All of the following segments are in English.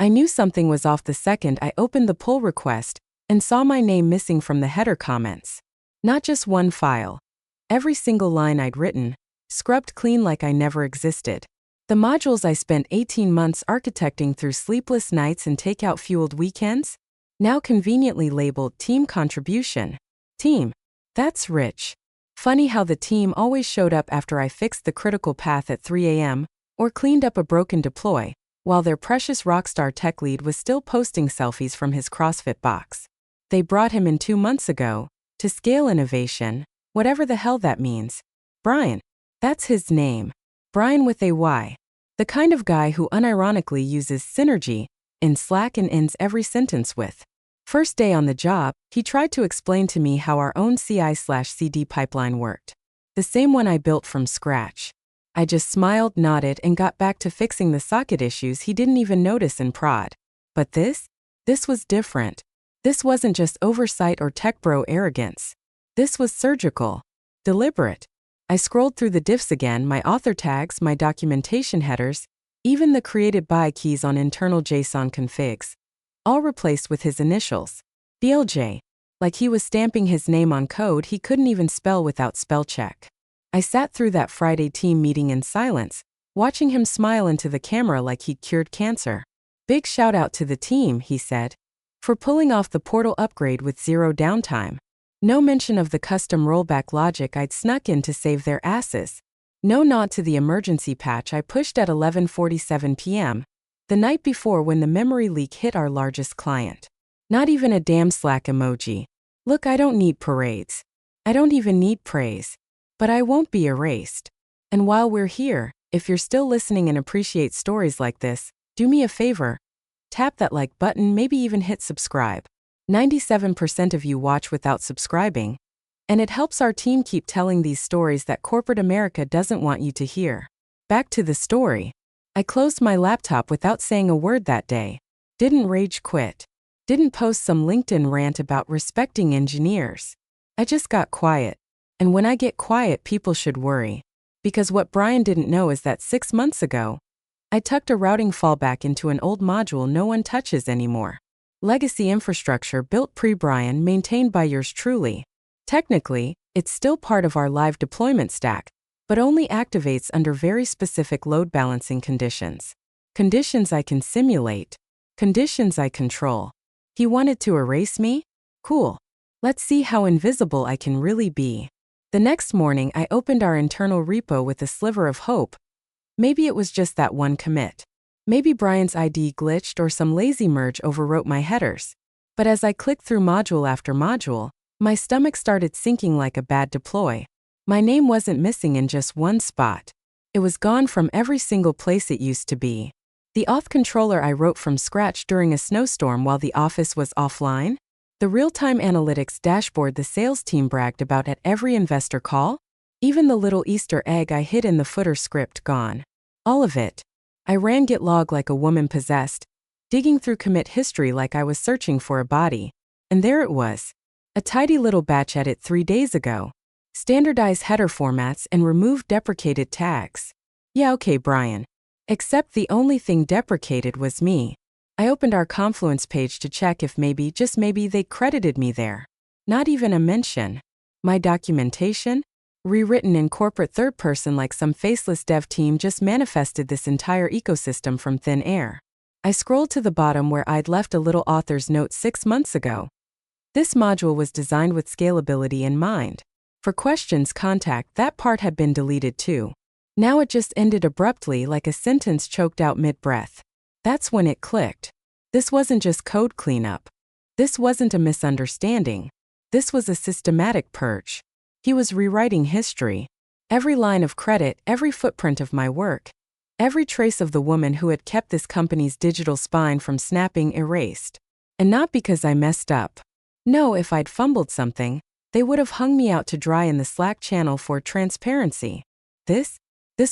I knew something was off the second I opened the pull request and saw my name missing from the header comments. Not just one file. Every single line I'd written, scrubbed clean like I never existed. The modules I spent 18 months architecting through sleepless nights and takeout-fueled weekends? Now conveniently labeled Team Contribution. Team. That's rich. Funny how the team always showed up after I fixed the critical path at 3 a.m. or cleaned up a broken deploy, while their precious rockstar tech lead was still posting selfies from his CrossFit box. They brought him in 2 months ago, to scale innovation, whatever the hell that means. Brian. That's his name. Brian with a Y. The kind of guy who unironically uses synergy in Slack and ends every sentence with. First day on the job, he tried to explain to me how our own CI/CD pipeline worked. The same one I built from scratch. I just smiled, nodded, and got back to fixing the socket issues he didn't even notice in prod. But this was different. This wasn't just oversight or tech bro arrogance. This was surgical. Deliberate. I scrolled through the diffs again, my author tags, my documentation headers, even the created by keys on internal JSON configs. All replaced with his initials. BLJ. Like he was stamping his name on code he couldn't even spell without spell check. I sat through that Friday team meeting in silence, watching him smile into the camera like he'd cured cancer. Big shout out to the team, he said, for pulling off the portal upgrade with zero downtime. No mention of the custom rollback logic I'd snuck in to save their asses. No nod to the emergency patch I pushed at 11:47 p.m., the night before when the memory leak hit our largest client. Not even a damn Slack emoji. Look, I don't need parades. I don't even need praise. But I won't be erased. And while we're here, if you're still listening and appreciate stories like this, do me a favor. Tap that like button, maybe even hit subscribe. 97% of you watch without subscribing. And it helps our team keep telling these stories that corporate America doesn't want you to hear. Back to the story. I closed my laptop without saying a word that day. Didn't rage quit. Didn't post some LinkedIn rant about respecting engineers. I just got quiet. And when I get quiet, people should worry. Because what Brian didn't know is that 6 months ago, I tucked a routing fallback into an old module no one touches anymore. Legacy infrastructure built pre-Brian, maintained by yours truly. Technically, it's still part of our live deployment stack, but only activates under very specific load balancing conditions. Conditions I can simulate. Conditions I control. He wanted to erase me? Cool. Let's see how invisible I can really be. The next morning, I opened our internal repo with a sliver of hope. Maybe it was just that one commit. Maybe Brian's ID glitched or some lazy merge overwrote my headers. But as I clicked through module after module, my stomach started sinking like a bad deploy. My name wasn't missing in just one spot. It was gone from every single place it used to be. The auth controller I wrote from scratch during a snowstorm while the office was offline? The real-time analytics dashboard the sales team bragged about at every investor call? Even the little Easter egg I hid in the footer script gone. All of it. I ran git log like a woman possessed, digging through commit history like I was searching for a body. And there it was. A tidy little batch edit 3 days ago. Standardized header formats and removed deprecated tags. Yeah, okay, Brian. Except the only thing deprecated was me. I opened our Confluence page to check if maybe, just maybe, they credited me there. Not even a mention. My documentation? Rewritten in corporate third person like some faceless dev team just manifested this entire ecosystem from thin air. I scrolled to the bottom where I'd left a little author's note 6 months ago. This module was designed with scalability in mind. For questions contact, that part had been deleted too. Now it just ended abruptly like a sentence choked out mid-breath. That's when it clicked. This wasn't just code cleanup. This wasn't a misunderstanding. This was a systematic purge. He was rewriting history. Every line of credit, every footprint of my work, every trace of the woman who had kept this company's digital spine from snapping erased. And not because I messed up. No, if I'd fumbled something, they would have hung me out to dry in the Slack channel for transparency. This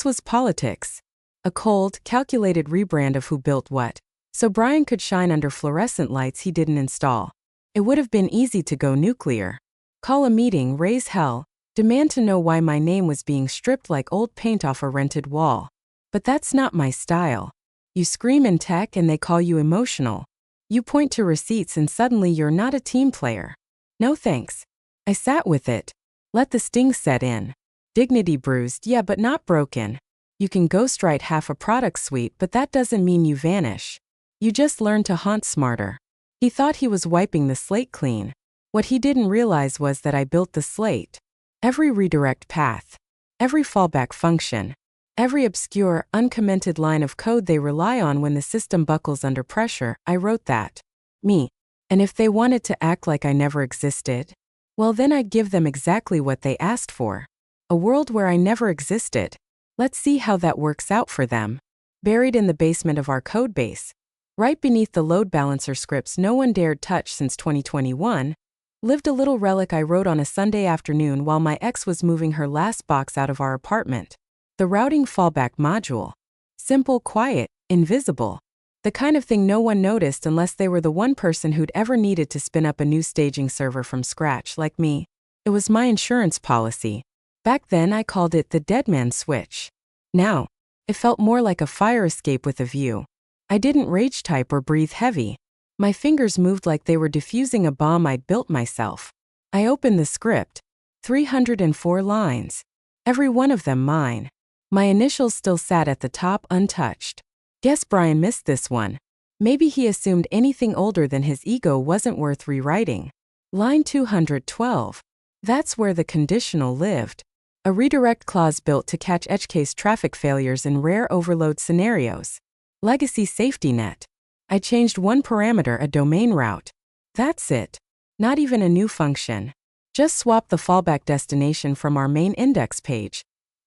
was politics. A cold, calculated rebrand of who built what, so Brian could shine under fluorescent lights he didn't install. It would have been easy to go nuclear. Call a meeting, raise hell, demand to know why my name was being stripped like old paint off a rented wall. But that's not my style. You scream in tech and they call you emotional. You point to receipts and suddenly you're not a team player. No thanks. I sat with it. Let the sting set in. Dignity bruised, yeah, but not broken. You can ghostwrite half a product suite, but that doesn't mean you vanish. You just learn to haunt smarter. He thought he was wiping the slate clean. What he didn't realize was that I built the slate. Every redirect path. Every fallback function. Every obscure, uncommented line of code they rely on when the system buckles under pressure, I wrote that. Me. And if they wanted to act like I never existed, well then I'd give them exactly what they asked for. A world where I never existed. Let's see how that works out for them. Buried in the basement of our codebase, right beneath the load balancer scripts no one dared touch since 2021, lived a little relic I wrote on a Sunday afternoon while my ex was moving her last box out of our apartment. The routing fallback module. Simple, quiet, invisible. The kind of thing no one noticed unless they were the one person who'd ever needed to spin up a new staging server from scratch, like me. It was my insurance policy. Back then I called it the dead man switch. Now, it felt more like a fire escape with a view. I didn't rage type or breathe heavy. My fingers moved like they were defusing a bomb I'd built myself. I opened the script. 304 lines. Every one of them mine. My initials still sat at the top untouched. Guess Brian missed this one. Maybe he assumed anything older than his ego wasn't worth rewriting. Line 212. That's where the conditional lived. A redirect clause built to catch edge case traffic failures in rare overload scenarios. Legacy safety net. I changed one parameter, a domain route. That's it. Not even a new function. Just swap the fallback destination from our main index page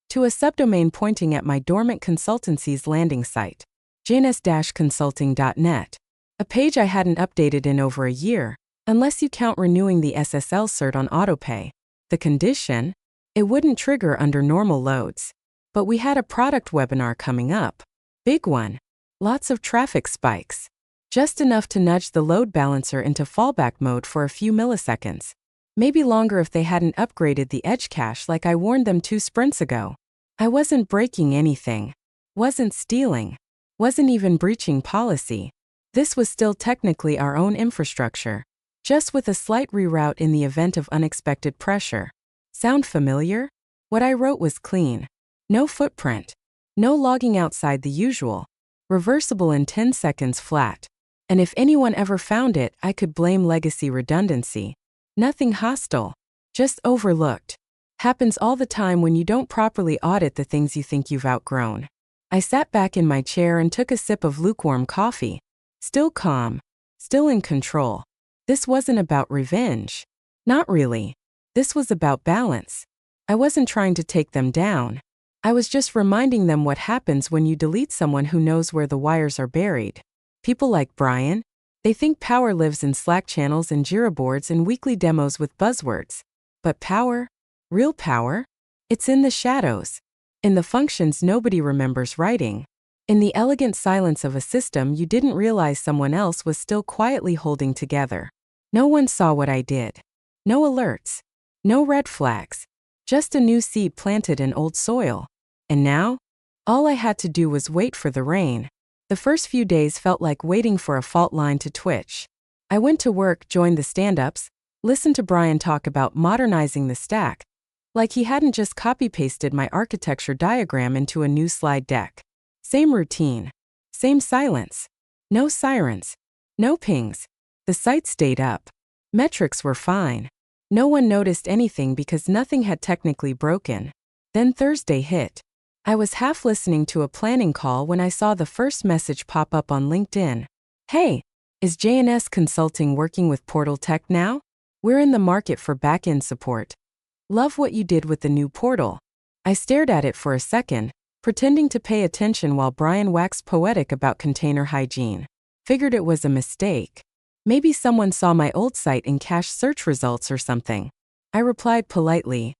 to a subdomain pointing at my dormant consultancy's landing site, jns-consulting.net. A page I hadn't updated in over a year, unless you count renewing the SSL cert on autopay. The condition? It wouldn't trigger under normal loads. But we had a product webinar coming up. Big one. Lots of traffic spikes. Just enough to nudge the load balancer into fallback mode for a few milliseconds. Maybe longer if they hadn't upgraded the edge cache like I warned them 2 sprints ago. I wasn't breaking anything. Wasn't stealing. Wasn't even breaching policy. This was still technically our own infrastructure. Just with a slight reroute in the event of unexpected pressure. Sound familiar? What I wrote was clean. No footprint. No logging outside the usual. Reversible in 10 seconds flat. And if anyone ever found it, I could blame legacy redundancy. Nothing hostile. Just overlooked. Happens all the time when you don't properly audit the things you think you've outgrown. I sat back in my chair and took a sip of lukewarm coffee. Still calm. Still in control. This wasn't about revenge. Not really. This was about balance. I wasn't trying to take them down. I was just reminding them what happens when you delete someone who knows where the wires are buried. People like Brian, they think power lives in Slack channels and Jira boards and weekly demos with buzzwords. But power? Real power? It's in the shadows. In the functions nobody remembers writing. In the elegant silence of a system you didn't realize someone else was still quietly holding together. No one saw what I did. No alerts. No red flags. Just a new seed planted in old soil. And now? All I had to do was wait for the rain. The first few days felt like waiting for a fault line to twitch. I went to work, joined the stand-ups, listened to Brian talk about modernizing the stack, like he hadn't just copy-pasted my architecture diagram into a new slide deck. Same routine. Same silence. No sirens. No pings. The site stayed up. Metrics were fine. No one noticed anything because nothing had technically broken. Then Thursday hit. I was half listening to a planning call when I saw the first message pop up on LinkedIn. Hey, is JNS Consulting working with Portal Tech now? We're in the market for back-end support. Love what you did with the new portal. I stared at it for a second, pretending to pay attention while Brian waxed poetic about container hygiene. Figured it was a mistake. Maybe someone saw my old site in cache search results or something. I replied politely.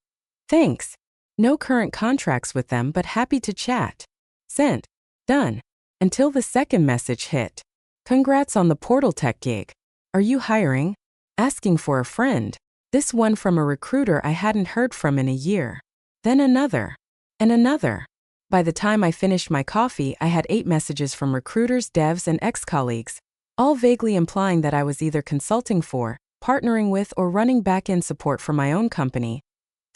Thanks. No current contracts with them but happy to chat. Sent. Done. Until the second message hit. Congrats on the Portal Tech gig. Are you hiring? Asking for a friend. This one from a recruiter I hadn't heard from in a year. Then another. And another. By the time I finished my coffee, I had 8 messages from recruiters, devs, and ex-colleagues, all vaguely implying that I was either consulting for, partnering with, or running back-end support for my own company,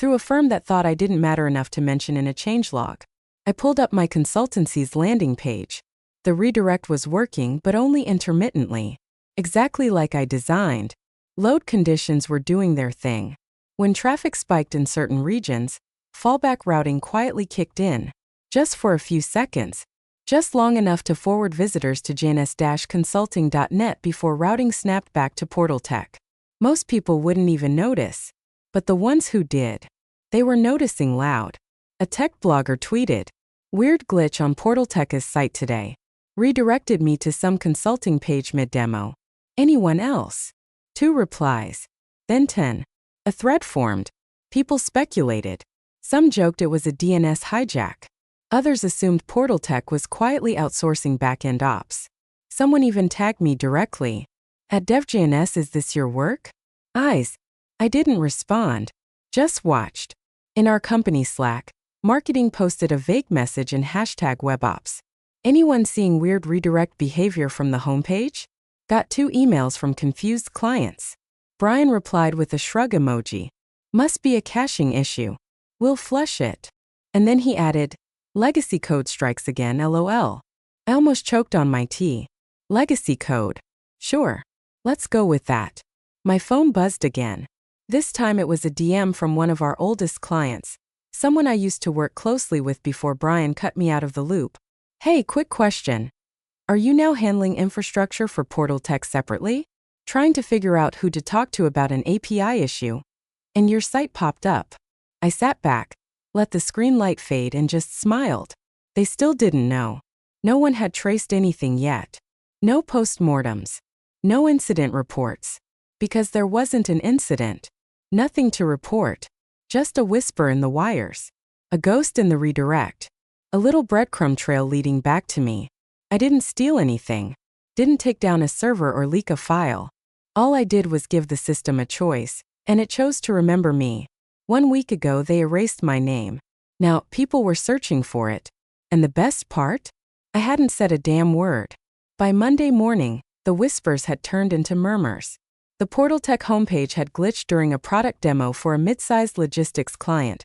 through a firm that thought I didn't matter enough to mention in a changelog. I pulled up my consultancy's landing page. The redirect was working, but only intermittently. Exactly like I designed. Load conditions were doing their thing. When traffic spiked in certain regions, fallback routing quietly kicked in. Just for a few seconds. Just long enough to forward visitors to jns-consulting.net before routing snapped back to Portal Tech. Most people wouldn't even notice. But the ones who did, they were noticing loud. A tech blogger tweeted, "Weird glitch on Portal Tech's site today. Redirected me to some consulting page mid-demo. Anyone else?" 2 replies. Then 10. A thread formed. People speculated. Some joked it was a DNS hijack. Others assumed Portal Tech was quietly outsourcing back-end ops. Someone even tagged me directly. "At DevJNS, is this your work?" Eyes. I didn't respond. Just watched. In our company Slack, marketing posted a vague message in #WebOps. "Anyone seeing weird redirect behavior from the homepage?" Got 2 emails from confused clients. Brian replied with a shrug emoji. "Must be a caching issue. We'll flush it." And then he added, "Legacy code strikes again, LOL. I almost choked on my tea. Legacy code. Sure. Let's go with that. My phone buzzed again. This time it was a DM from one of our oldest clients, someone I used to work closely with before Brian cut me out of the loop. "Hey, quick question. Are you now handling infrastructure for Portal Tech separately? Trying to figure out who to talk to about an API issue?" And your site popped up. I sat back, let the screen light fade, and just smiled. They still didn't know. No one had traced anything yet. No postmortems. No incident reports. Because there wasn't an incident. Nothing to report. Just a whisper in the wires. A ghost in the redirect. A little breadcrumb trail leading back to me. I didn't steal anything. Didn't take down a server or leak a file. All I did was give the system a choice, and it chose to remember me. 1 week ago they erased my name. Now, people were searching for it. And the best part? I hadn't said a damn word. By Monday morning, the whispers had turned into murmurs. The Portal Tech homepage had glitched during a product demo for a mid-sized logistics client,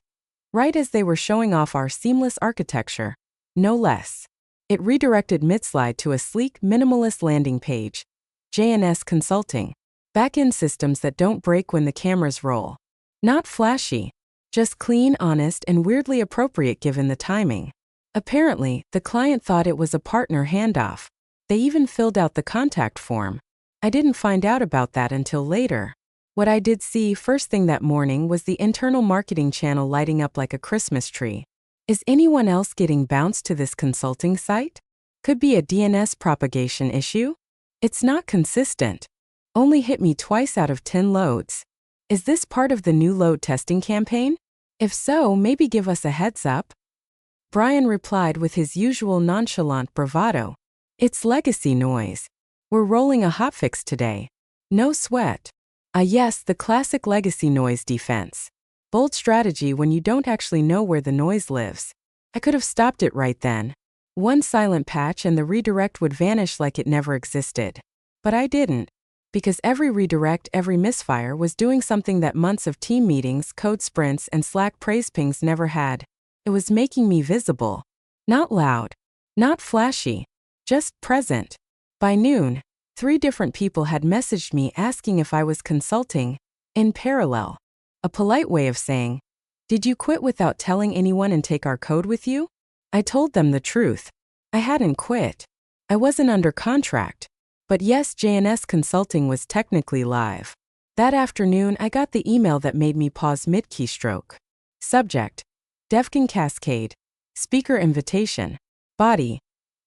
right as they were showing off our seamless architecture. No less. It redirected mid-slide to a sleek, minimalist landing page. JNS Consulting. Back-end systems that don't break when the cameras roll. Not flashy. Just clean, honest, and weirdly appropriate given the timing. Apparently, the client thought it was a partner handoff. They even filled out the contact form. I didn't find out about that until later. What I did see first thing that morning was the internal marketing channel lighting up like a Christmas tree. Is anyone else getting bounced to this consulting site? Could be a DNS propagation issue? It's not consistent. Only hit me twice out of 10 loads. Is this part of the new load testing campaign? If so, maybe give us a heads up. Brian replied with his usual nonchalant bravado. It's legacy noise. We're rolling a hotfix today. No sweat. Yes, the classic legacy noise defense. Bold strategy when you don't actually know where the noise lives. I could have stopped it right then. One silent patch and the redirect would vanish like it never existed. But I didn't. Because every redirect, every misfire was doing something that months of team meetings, code sprints, and Slack praise pings never had. It was making me visible. Not loud. Not flashy. Just present. By noon, 3 different people had messaged me asking if I was consulting, in parallel. A polite way of saying, "Did you quit without telling anyone and take our code with you?" I told them the truth. I hadn't quit. I wasn't under contract. But yes, JNS Consulting was technically live. That afternoon, I got the email that made me pause mid-keystroke. Subject: Devkin Cascade. Speaker invitation. Body: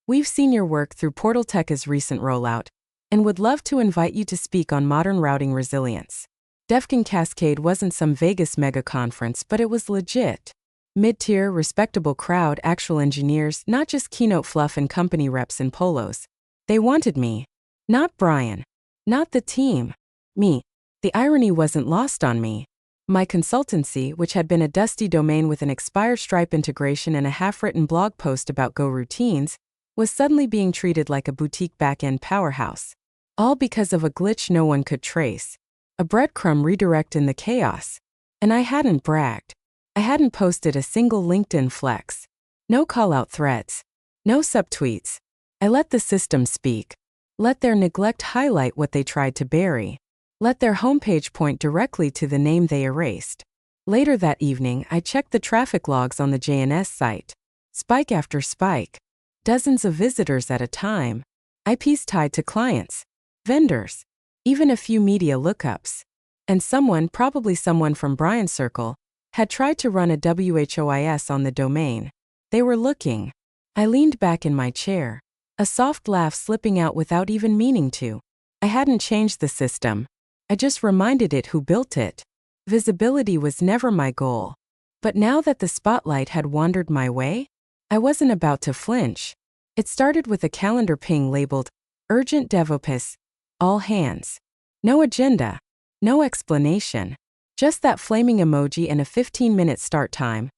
We've seen your work through Portal Tech's recent rollout, and would love to invite you to speak on modern routing resilience. Devkin Cascade wasn't some Vegas mega conference, but it was legit. Mid-tier, respectable crowd, actual engineers, not just keynote fluff and company reps in polos. They wanted me. Not Brian. Not the team. Me. The irony wasn't lost on me. My consultancy, which had been a dusty domain with an expired Stripe integration and a half-written blog post about Go routines, was suddenly being treated like a boutique back-end powerhouse. All because of a glitch no one could trace. A breadcrumb redirect in the chaos. And I hadn't bragged. I hadn't posted a single LinkedIn flex. No call-out threads. No subtweets. I let the system speak. Let their neglect highlight what they tried to bury. Let their homepage point directly to the name they erased. Later that evening, I checked the traffic logs on the JNS site. Spike after spike. Dozens of visitors at a time. IPs tied to clients, vendors, even a few media lookups. And someone, probably someone from Brian's circle, had tried to run a WHOIS on the domain. They were looking. I leaned back in my chair, a soft laugh slipping out without even meaning to. I hadn't changed the system. I just reminded it who built it. Visibility was never my goal. But now that the spotlight had wandered my way, I wasn't about to flinch. It started with a calendar ping labeled, Urgent DevOps, All Hands. No agenda. No explanation. Just that flaming emoji and a 15-minute start time.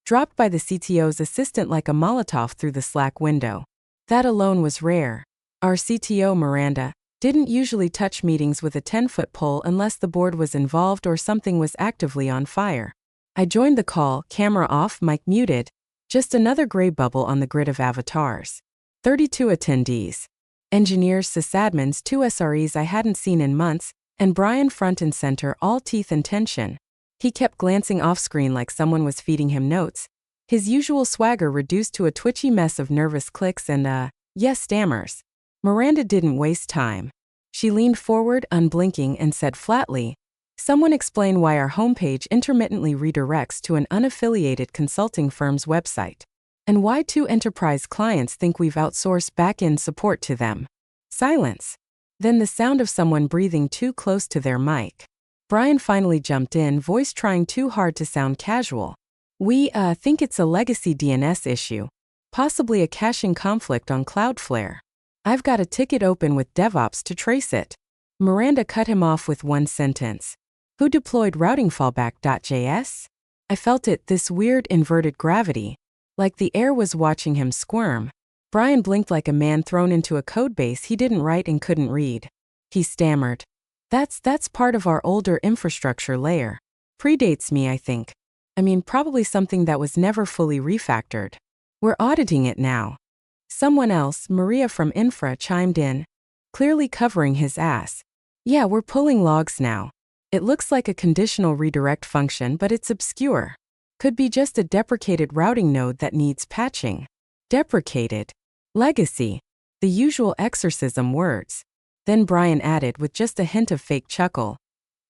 Dropped by the CTO's assistant like a Molotov through the Slack window. That alone was rare. Our CTO, Miranda, didn't usually touch meetings with a 10-foot pole unless the board was involved or something was actively on fire. I joined the call, camera off, mic muted. Just another gray bubble on the grid of avatars. 32 attendees. Engineers, sysadmins, 2 SREs I hadn't seen in months, and Brian front and center, all teeth and tension. He kept glancing off-screen like someone was feeding him notes, his usual swagger reduced to a twitchy mess of nervous clicks and, yes, stammers. Miranda didn't waste time. She leaned forward, unblinking, and said flatly, "Someone explain why our homepage intermittently redirects to an unaffiliated consulting firm's website. And why 2 enterprise clients think we've outsourced back-end support to them." Silence. Then the sound of someone breathing too close to their mic. Brian finally jumped in, voice trying too hard to sound casual. "We, think it's a legacy DNS issue. Possibly a caching conflict on Cloudflare. I've got a ticket open with DevOps to trace it." Miranda cut him off with one sentence. "Who deployed routing fallback.js?" I felt it, this weird inverted gravity. Like the air was watching him squirm. Brian blinked like a man thrown into a codebase he didn't write and couldn't read. He stammered. That's part of our older infrastructure layer. Predates me, I think. I mean, probably something that was never fully refactored. We're auditing it now." Someone else, Maria from Infra, chimed in, clearly covering his ass. "Yeah, we're pulling logs now. It looks like a conditional redirect function, but it's obscure. Could be just a deprecated routing node that needs patching." Deprecated. Legacy. The usual exorcism words. Then Brian added with just a hint of fake chuckle,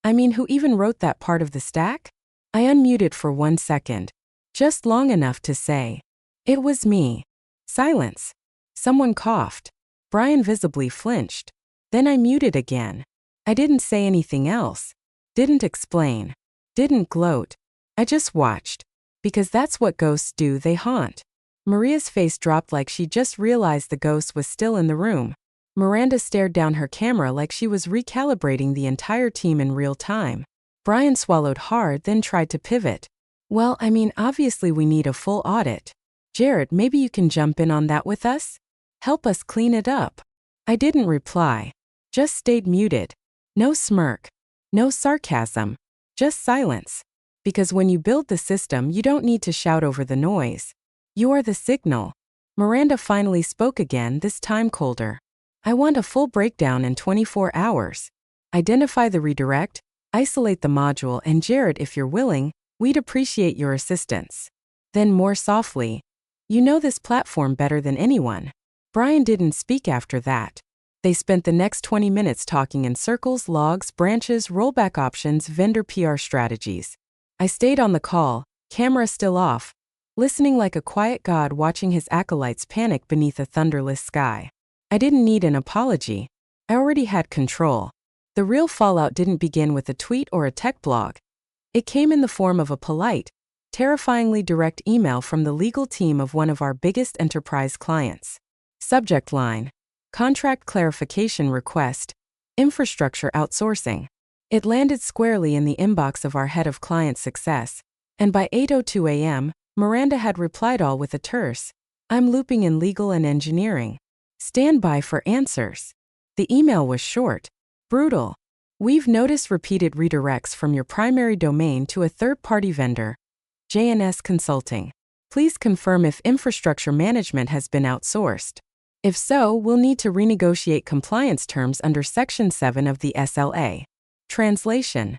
"I mean, who even wrote that part of the stack?" I unmuted for 1 second. Just long enough to say, "It was me." Silence. Someone coughed. Brian visibly flinched. Then I muted again. I didn't say anything else. Didn't explain. Didn't gloat. I just watched. Because that's what ghosts do, they haunt. Maria's face dropped like she just realized the ghost was still in the room. Miranda stared down her camera like she was recalibrating the entire team in real time. Brian swallowed hard, then tried to pivot. "Well, I mean, obviously we need a full audit. Jared, maybe you can jump in on that with us? Help us clean it up." I didn't reply. Just stayed muted. No smirk. No sarcasm. Just silence. Because when you build the system, you don't need to shout over the noise. You are the signal. Miranda finally spoke again, this time colder. "I want a full breakdown in 24 hours. Identify the redirect, isolate the module, and Jared, if you're willing, we'd appreciate your assistance." Then more softly, "You know this platform better than anyone." Brian didn't speak after that. They spent the next 20 minutes talking in circles, logs, branches, rollback options, vendor PR strategies. I stayed on the call, camera still off, listening like a quiet god watching his acolytes panic beneath a thunderless sky. I didn't need an apology. I already had control. The real fallout didn't begin with a tweet or a tech blog. It came in the form of a polite, terrifyingly direct email from the legal team of one of our biggest enterprise clients. Subject line: Contract clarification request. Infrastructure outsourcing. It landed squarely in the inbox of our head of client success, and by 8:02 a.m., Miranda had replied all with a terse, "I'm looping in legal and engineering. Stand by for answers." The email was short, brutal. "We've noticed repeated redirects from your primary domain to a third-party vendor, JNS Consulting. Please confirm if infrastructure management has been outsourced. If so, we'll need to renegotiate compliance terms under Section 7 of the SLA. Translation: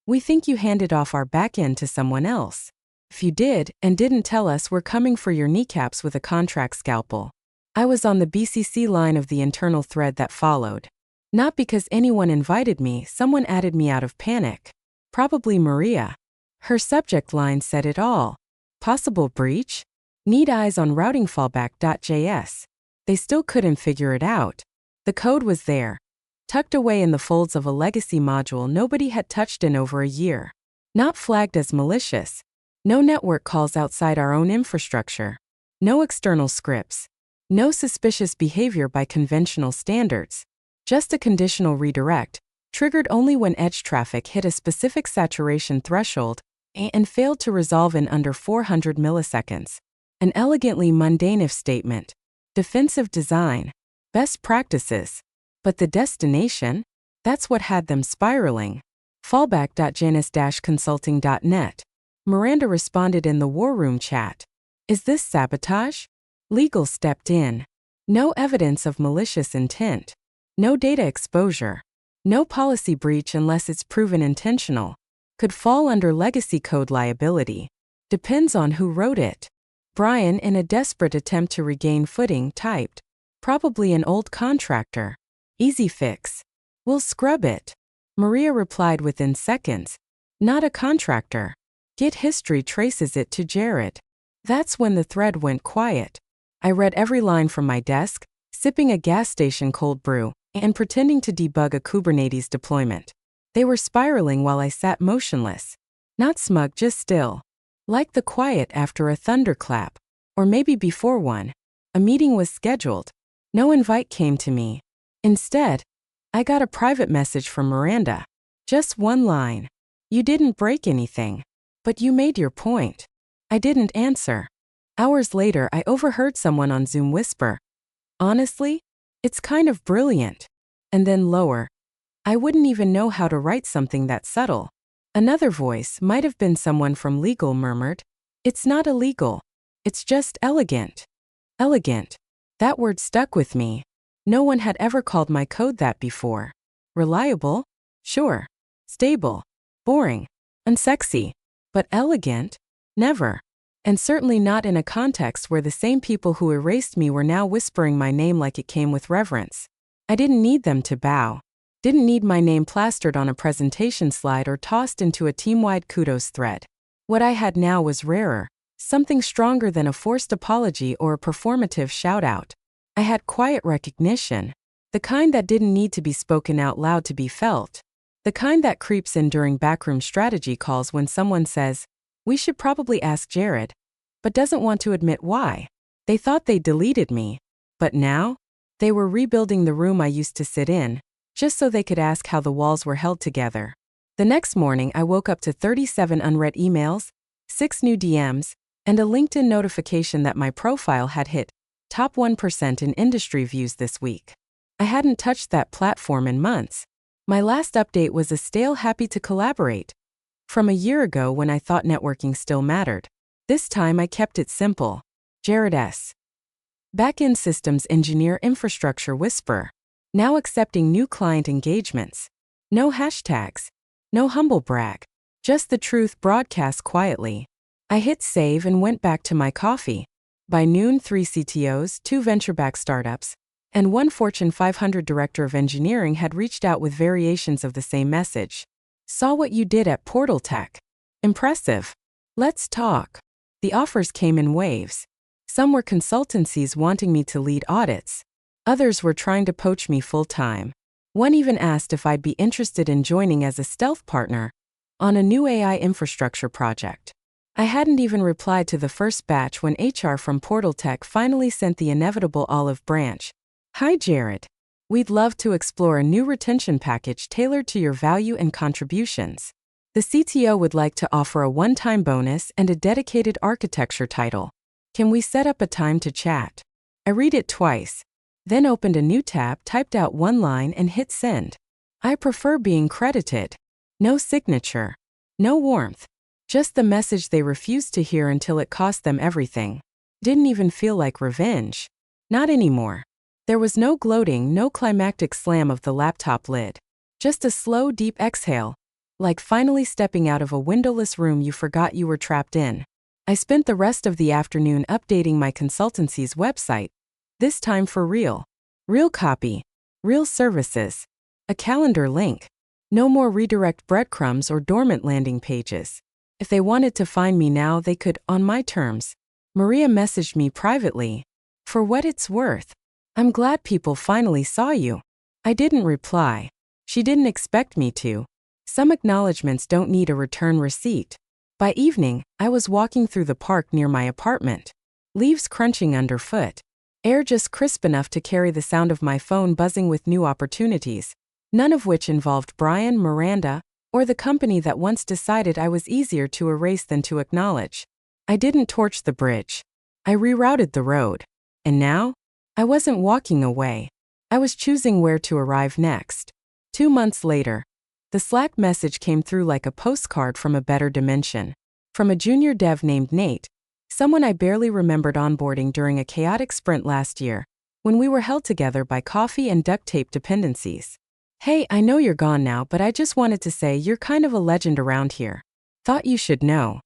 We think you handed off our backend to someone else. If you did and didn't tell us, we're coming for your kneecaps with a contract scalpel." I was on the BCC line of the internal thread that followed. Not because anyone invited me, someone added me out of panic. Probably Maria. Her subject line said it all. Possible breach? Need eyes on routing fallback.js. They still couldn't figure it out. The code was there, tucked away in the folds of a legacy module nobody had touched in over a year. Not flagged as malicious. No network calls outside our own infrastructure. No external scripts. No suspicious behavior by conventional standards. Just a conditional redirect, triggered only when edge traffic hit a specific saturation threshold and failed to resolve in under 400 milliseconds. An elegantly mundane if statement. Defensive design. Best practices. But the destination? That's what had them spiraling. Fallback.janus-consulting.net. Miranda responded in the war room chat. Is this sabotage? Legal stepped in. No evidence of malicious intent. No data exposure. No policy breach unless it's proven intentional. Could fall under legacy code liability. Depends on who wrote it. Brian, in a desperate attempt to regain footing, typed. Probably an old contractor. Easy fix. We'll scrub it. Maria replied within seconds. Not a contractor. Git history traces it to Jared. That's when the thread went quiet. I read every line from my desk, sipping a gas station cold brew, and pretending to debug a Kubernetes deployment. They were spiraling while I sat motionless. Not smug, just still. Like the quiet after a thunderclap. Or maybe before one. A meeting was scheduled. No invite came to me. Instead, I got a private message from Miranda. Just one line. You didn't break anything. But you made your point. I didn't answer. Hours later, I overheard someone on Zoom whisper, "Honestly, it's kind of brilliant." And then lower. I wouldn't even know how to write something that subtle. Another voice, might have been someone from legal, murmured, "It's not illegal. It's just elegant." Elegant. That word stuck with me. No one had ever called my code that before. Reliable? Sure. Stable. Boring. Unsexy. But elegant? Never. And certainly not in a context where the same people who erased me were now whispering my name like it came with reverence. I didn't need them to bow. Didn't need my name plastered on a presentation slide or tossed into a team-wide kudos thread. What I had now was rarer, something stronger than a forced apology or a performative shout-out. I had quiet recognition, the kind that didn't need to be spoken out loud to be felt. The kind that creeps in during backroom strategy calls when someone says, "We should probably ask Jared," but doesn't want to admit why. They thought they deleted me. But now? They were rebuilding the room I used to sit in, just so they could ask how the walls were held together. The next morning, I woke up to 37 unread emails, 6 new DMs, and a LinkedIn notification that my profile had hit top 1% in industry views this week. I hadn't touched that platform in months. My last update was a stale happy to collaborate from a year ago when I thought networking still mattered. This time I kept it simple. Jared S. Backend systems engineer infrastructure whisper. Now accepting new client engagements. No hashtags. No humble brag. Just the truth broadcast quietly. I hit save and went back to my coffee. By noon, 3 CTOs, 2 venture-backed startups, and 1 Fortune 500 director of engineering had reached out with variations of the same message. Saw what you did at Portal Tech. Impressive. Let's talk. The offers came in waves. Some were consultancies wanting me to lead audits. Others were trying to poach me full-time. One even asked if I'd be interested in joining as a stealth partner on a new AI infrastructure project. I hadn't even replied to the first batch when HR from Portal Tech finally sent the inevitable olive branch. "Hi, Jared. We'd love to explore a new retention package tailored to your value and contributions. The CTO would like to offer a one-time bonus and a dedicated architecture title. Can we set up a time to chat? I read it twice, then opened a new tab, typed out one line, and hit send. I prefer being credited. No signature. No warmth. Just the message they refused to hear until it cost them everything. Didn't even feel like revenge. Not anymore. There was no gloating, no climactic slam of the laptop lid. Just a slow, deep exhale, like finally stepping out of a windowless room you forgot you were trapped in. I spent the rest of the afternoon updating my consultancy's website, this time for real. Real copy. Real services. A calendar link. No more redirect breadcrumbs or dormant landing pages. If they wanted to find me now, they could, on my terms. Maria messaged me privately. For what it's worth. I'm glad people finally saw you. I didn't reply. She didn't expect me to. Some acknowledgments don't need a return receipt. By evening, I was walking through the park near my apartment. Leaves crunching underfoot. Air just crisp enough to carry the sound of my phone buzzing with new opportunities, none of which involved Brian, Miranda, or the company that once decided I was easier to erase than to acknowledge. I didn't torch the bridge. I rerouted the road. And now? I wasn't walking away. I was choosing where to arrive next. 2 months later, the Slack message came through like a postcard from a better dimension. From a junior dev named Nate, someone I barely remembered onboarding during a chaotic sprint last year, when we were held together by coffee and duct tape dependencies. Hey, I know you're gone now, but I just wanted to say you're kind of a legend around here. Thought you should know.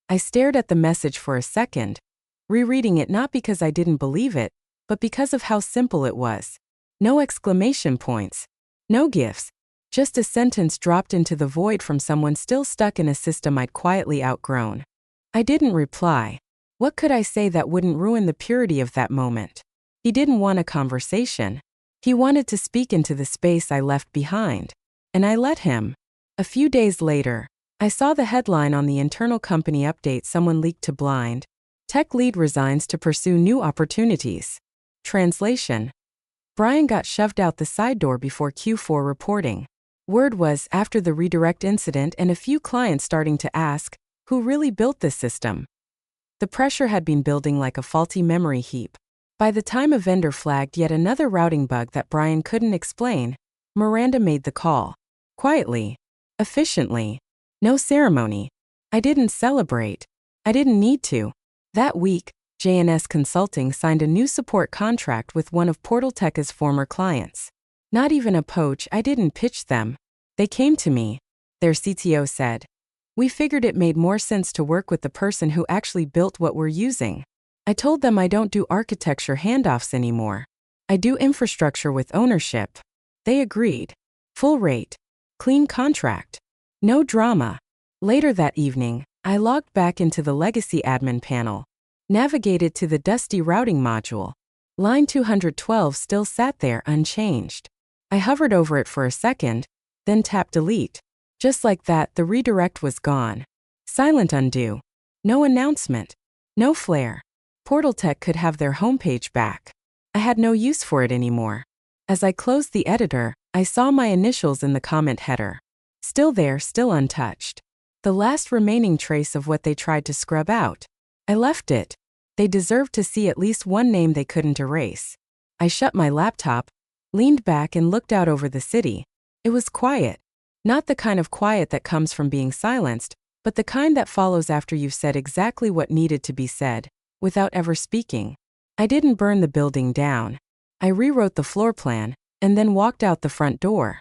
I stared at the message for a second, rereading it not because I didn't believe it, but because of how simple it was. No exclamation points. No gifs. Just a sentence dropped into the void from someone still stuck in a system I'd quietly outgrown. I didn't reply. What could I say that wouldn't ruin the purity of that moment? He didn't want a conversation. He wanted to speak into the space I left behind. And I let him. A few days later, I saw the headline on the internal company update someone leaked to Blind. Tech lead resigns to pursue new opportunities. Translation. Brian got shoved out the side door before Q4 reporting. Word was after the redirect incident and a few clients starting to ask, who really built this system? The pressure had been building like a faulty memory heap. By the time a vendor flagged yet another routing bug that Brian couldn't explain, Miranda made the call. Quietly. Efficiently. No ceremony. I didn't celebrate. I didn't need to. That week, J&S Consulting signed a new support contract with one of PortalTech's former clients. Not even a poach, I didn't pitch them. They came to me. Their CTO said. We figured it made more sense to work with the person who actually built what we're using. I told them I don't do architecture handoffs anymore. I do infrastructure with ownership. They agreed. Full rate. Clean contract. No drama. Later that evening, I logged back into the legacy admin panel. Navigated to the dusty routing module. Line 212 still sat there unchanged. I hovered over it for a second, then tapped delete. Just like that, the redirect was gone. Silent undo. No announcement. No flair. PortalTech could have their homepage back. I had no use for it anymore. As I closed the editor, I saw my initials in the comment header. Still there, still untouched. The last remaining trace of what they tried to scrub out. I left it. They deserved to see at least one name they couldn't erase. I shut my laptop, leaned back and looked out over the city. It was quiet. Not the kind of quiet that comes from being silenced, but the kind that follows after you've said exactly what needed to be said, without ever speaking. I didn't burn the building down. I rewrote the floor plan, and then walked out the front door.